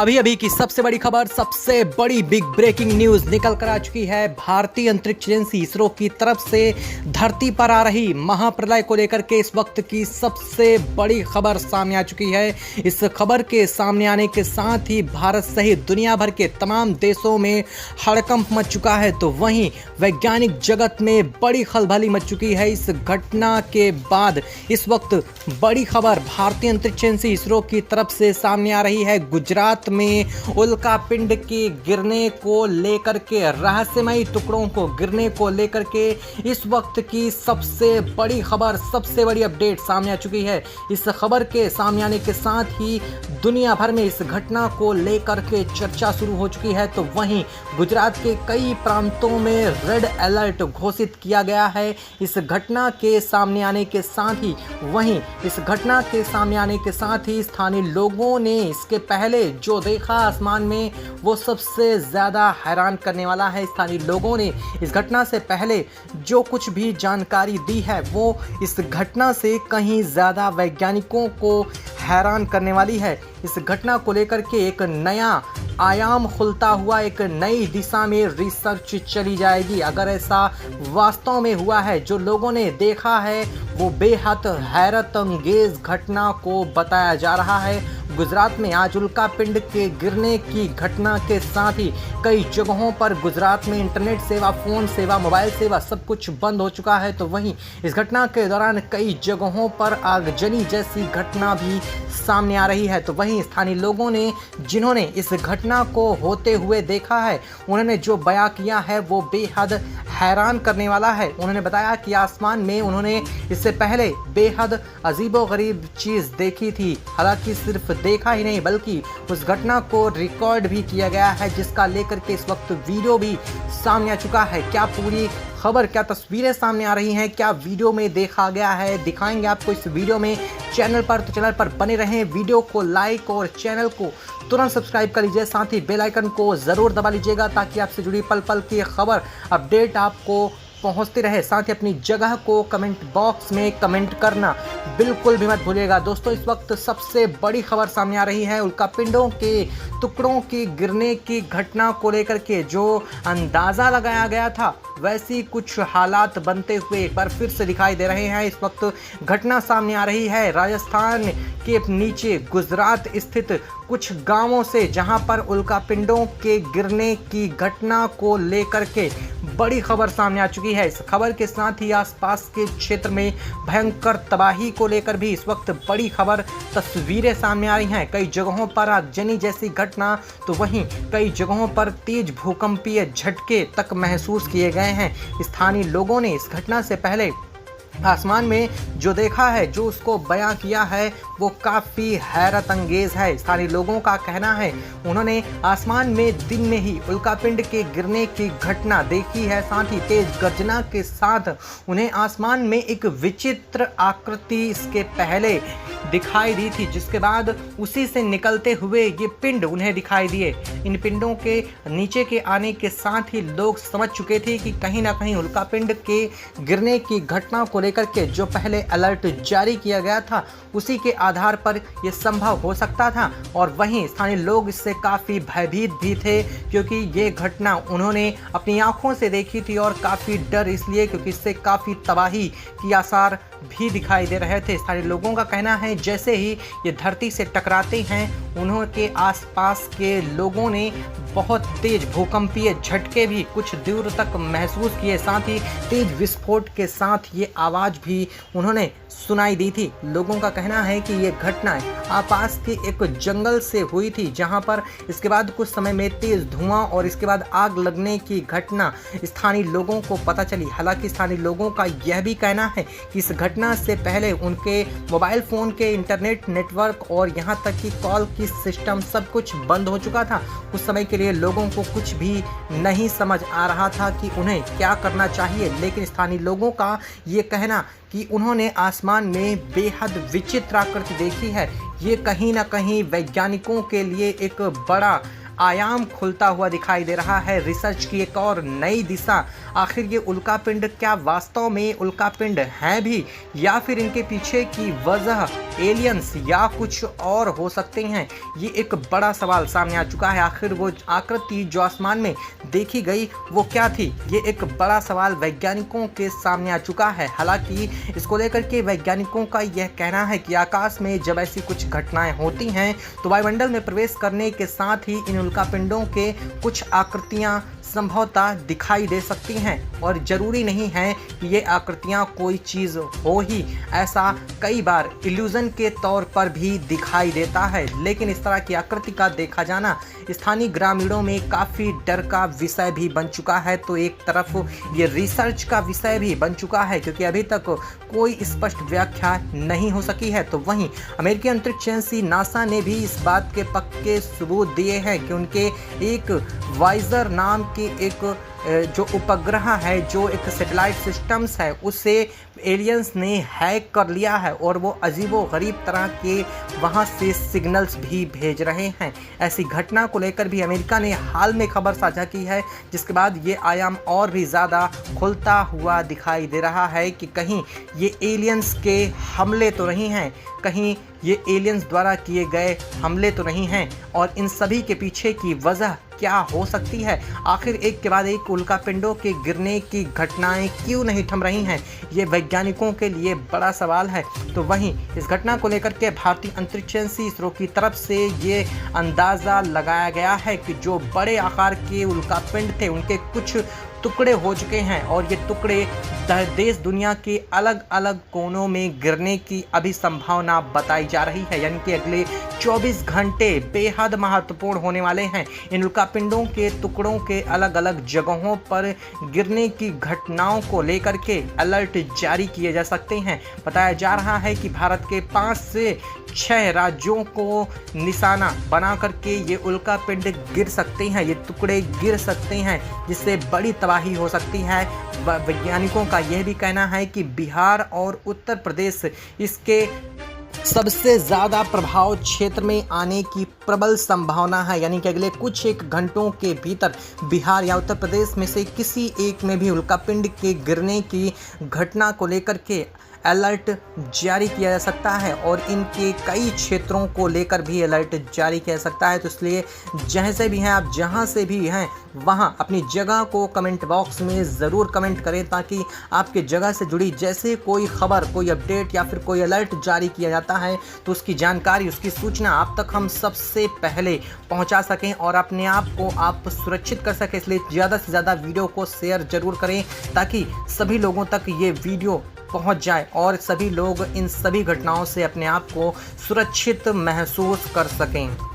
अभी अभी की सबसे बड़ी खबर, सबसे बड़ी बिग ब्रेकिंग न्यूज निकल कर आ चुकी है। भारतीय अंतरिक्ष एजेंसी इसरो की तरफ से धरती पर आ रही महाप्रलय को लेकर के इस वक्त की सबसे बड़ी खबर सामने आ चुकी है। इस खबर के सामने आने के साथ ही भारत सहित दुनिया भर के तमाम देशों में हड़कंप मच चुका है, तो वहीं वैज्ञानिक जगत में बड़ी खलबली मच चुकी है। इस घटना के बाद इस वक्त बड़ी खबर भारतीय अंतरिक्ष एजेंसी इसरो की तरफ से सामने आ रही है। गुजरात में उल्का पिंड के गिरने को लेकर के, रहस्यमयी टुकड़ों को गिरने को लेकर के इस वक्त की सबसे बड़ी खबर, सबसे बड़ी अपडेट सामने आ चुकी है। इस खबर के सामने आने के साथ ही दुनिया भर में इस घटना को लेकर के चर्चा शुरू हो चुकी है। तो वहीं गुजरात के कई प्रांतों में रेड अलर्ट घोषित किया गया है। इस घटना के सामने आने के साथ ही स्थानीय लोगों ने इसके पहले जो देखा आसमान में वो सबसे ज़्यादा हैरान करने वाला है। स्थानीय लोगों ने इस घटना से पहले जो कुछ भी जानकारी दी है वो इस घटना से कहीं ज़्यादा वैज्ञानिकों को हैरान करने वाली है। इस घटना को लेकर के एक नया आयाम खुलता हुआ, एक नई दिशा में रिसर्च चली जाएगी। अगर ऐसा वास्तव में हुआ है, जो लोगों ने देखा है वो बेहद हैरत अंगेज घटना को बताया जा रहा है। गुजरात में आज उल्का पिंड के गिरने की घटना के साथ ही कई जगहों पर गुजरात में इंटरनेट सेवा, फ़ोन सेवा, मोबाइल सेवा सब कुछ बंद हो चुका है। तो वहीं इस घटना के दौरान कई जगहों पर आगजनी जैसी घटना भी सामने आ रही है। तो वहीं स्थानीय लोगों ने, जिन्होंने इस घटना को होते हुए देखा है, उन्होंने जो बयां किया है वो बेहद हैरान करने वाला है। उन्होंने बताया कि आसमान में उन्होंने इससे पहले बेहद अजीबोगरीब चीज़ देखी थी। हालांकि सिर्फ देखा ही नहीं बल्कि उस घटना को रिकॉर्ड भी किया गया है, जिसका लेकर के इस वक्त वीडियो भी सामने आ चुका है। क्या पूरी खबर, क्या तस्वीरें सामने आ रही हैं, क्या वीडियो में देखा गया है, दिखाएंगे आपको इस वीडियो में। चैनल पर बने रहें, वीडियो को लाइक और चैनल को तुरंत सब्सक्राइब कर लीजिए। साथ ही बेल आइकन को ज़रूर दबा लीजिएगा ताकि आपसे जुड़ी पल पल की खबर, अपडेट आपको पहुंचती रहे। साथ ही अपनी जगह को कमेंट बॉक्स में कमेंट करना बिल्कुल भी मत भूलिएगा। दोस्तों, इस वक्त सबसे बड़ी खबर सामने आ रही है। उल्का पिंडों के टुकड़ों के गिरने की घटना को लेकर के जो अंदाज़ा लगाया गया था, वैसी कुछ हालात बनते हुए एक बार फिर से दिखाई दे रहे हैं। इस वक्त घटना सामने आ रही है राजस्थान के नीचे गुजरात स्थित कुछ गांवों से, जहां पर उल्का पिंडों के गिरने की घटना को लेकर के बड़ी खबर सामने आ चुकी है। इस खबर के साथ ही आसपास के क्षेत्र में भयंकर तबाही को लेकर भी इस वक्त बड़ी खबर, तस्वीरें सामने आ रही हैं। कई जगहों पर आगजनी जैसी घटना, तो वहीं कई जगहों पर तेज भूकंपीय झटके तक महसूस किए गए हैं। स्थानीय लोगों ने इस घटना से पहले आसमान में जो देखा है, जो उसको बयां किया है, वो काफ़ी हैरत अंगेज है। स्थानीय लोगों का कहना है उन्होंने आसमान में दिन में ही उल्कापिंड के गिरने की घटना देखी है। साथ ही तेज गर्जना के साथ उन्हें आसमान में एक विचित्र आकृति इसके पहले दिखाई दी थी, जिसके बाद उसी से निकलते हुए ये पिंड उन्हें दिखाई दिए। इन पिंडों के नीचे के आने के साथ ही लोग समझ चुके थे कि कहीं ना कहीं उल्कापिंड के गिरने की घटना को लेकर के जो पहले अलर्ट जारी किया गया था, उसी के आधार पर यह संभव हो सकता था। और वहीं स्थानीय लोग इससे काफ़ी भयभीत भी थे, क्योंकि ये घटना उन्होंने अपनी आंखों से देखी थी। और काफ़ी डर इसलिए क्योंकि इससे काफ़ी तबाही की आसार भी दिखाई दे रहे थे। स्थानीय लोगों का कहना है जैसे ही ये धरती से टकराते हैं, उन्होंने आसपास के लोगों ने बहुत तेज भूकंपीय झटके भी कुछ दूर तक महसूस किए। साथ ही तेज विस्फोट के साथ ये आवाज़ भी उन्होंने सुनाई दी थी। लोगों का कहना है कि ये घटना आसपास के एक जंगल से हुई थी, जहां पर इसके बाद कुछ समय में तेज धुआं और इसके बाद आग लगने की घटना स्थानीय लोगों को पता चली। हालांकि स्थानीय लोगों का यह भी कहना है कि इस घटना से पहले उनके मोबाइल फ़ोन के इंटरनेट नेटवर्क और यहाँ तक कि कॉल की सिस्टम सब कुछ बंद हो चुका था। उस समय के लिए लोगों को कुछ भी नहीं समझ आ रहा था कि उन्हें क्या करना चाहिए। लेकिन स्थानीय लोगों का ये कहना कि उन्होंने आसमान में बेहद विचित्र आकृति देखी है, ये कहीं ना कहीं वैज्ञानिकों के लिए एक बड़ा आयाम खुलता हुआ दिखाई दे रहा है। रिसर्च की एक और नई दिशा आखिर ये उल्कापिंड क्या वास्तव में उल्कापिंड हैं भी, या फिर इनके पीछे की वजह एलियंस या कुछ और हो सकते हैं। ये एक बड़ा सवाल सामने आ चुका है। आखिर वो आकृति जो आसमान में देखी गई वो क्या थी, ये एक बड़ा सवाल वैज्ञानिकों के सामने आ चुका है। हालांकि इसको लेकर के वैज्ञानिकों का यह कहना है कि आकाश में जब ऐसी कुछ घटनाएं होती हैं तो वायुमंडल में प्रवेश करने के साथ ही इन उल्कापिंडों के कुछ आकृतियां संभवतः दिखाई दे सकती हैं, और ज़रूरी नहीं है कि ये आकृतियाँ कोई चीज़ हो ही। ऐसा कई बार इल्यूज़न के तौर पर भी दिखाई देता है, लेकिन इस तरह की आकृति का देखा जाना स्थानीय ग्रामीणों में काफ़ी डर का विषय भी बन चुका है। तो एक तरफ ये रिसर्च का विषय भी बन चुका है, क्योंकि अभी तक कोई स्पष्ट व्याख्या नहीं हो सकी है। तो वहीं अमेरिकी अंतरिक्ष एजेंसी नासा ने भी इस बात के पक्के सबूत दिए हैं कि उनके एक वाइजर नाम के एक जो उपग्रह है, जो एक सैटेलाइट सिस्टम्स है, उसे एलियंस ने हैक कर लिया है और वो अजीबो गरीब तरह के वहाँ से सिग्नल्स भी भेज रहे हैं। ऐसी घटना को लेकर भी अमेरिका ने हाल में खबर साझा की है, जिसके बाद ये आयाम और भी ज़्यादा खुलता हुआ दिखाई दे रहा है कि कहीं ये एलियंस के हमले तो नहीं हैं, कहीं ये एलियंस द्वारा किए गए हमले तो नहीं हैं, और इन सभी के पीछे की वजह क्या हो सकती है। आखिर एक के बाद एक उल्कापिंडों के गिरने की घटनाएं क्यों नहीं थम रही हैं, ये वैज्ञानिकों के लिए बड़ा सवाल है। तो वहीं इस घटना को लेकर के भारतीय अंतरिक्ष एजेंसी इसरो की तरफ से ये अंदाज़ा लगाया गया है कि जो बड़े आकार के उल्कापिंड थे उनके कुछ टुकड़े हो चुके हैं, और ये टुकड़े देश दुनिया के अलग अलग कोनों में गिरने की अभी संभावना बताई जा रही है। यानी कि अगले 24 घंटे बेहद महत्वपूर्ण होने वाले हैं। इन उल्कापिंडों के टुकड़ों के अलग अलग जगहों पर गिरने की घटनाओं को लेकर के अलर्ट जारी किए जा सकते हैं। बताया जा रहा है कि भारत के 5 से 6 राज्यों को निशाना बना करके ये उल्कापिंड गिर सकते हैं, ये टुकड़े गिर सकते हैं, जिससे बड़ी तबाही हो सकती है। वैज्ञानिकों का यह भी कहना है कि बिहार और उत्तर प्रदेश इसके सबसे ज़्यादा प्रभाव क्षेत्र में आने की प्रबल संभावना है। यानी कि अगले कुछ एक घंटों के भीतर बिहार या उत्तर प्रदेश में से किसी एक में भी उल्कापिंड के गिरने की घटना को लेकर के अलर्ट जारी किया जा सकता है, और इनके कई क्षेत्रों को लेकर भी अलर्ट जारी किया जा सकता है। तो इसलिए जैसे भी हैं आप, जहां से भी हैं वहां अपनी जगह को कमेंट बॉक्स में ज़रूर कमेंट करें, ताकि आपके जगह से जुड़ी जैसे कोई खबर, कोई अपडेट या फिर कोई अलर्ट जारी किया जाता है तो उसकी जानकारी, उसकी सूचना आप तक हम सबसे पहले पहुंचा सकें और अपने आप को आप सुरक्षित कर सकें। इसलिए ज़्यादा से ज़्यादा वीडियो को शेयर ज़रूर करें, ताकि सभी लोगों तक ये वीडियो पहुंच जाए और सभी लोग इन सभी घटनाओं से अपने आप को सुरक्षित महसूस कर सकें।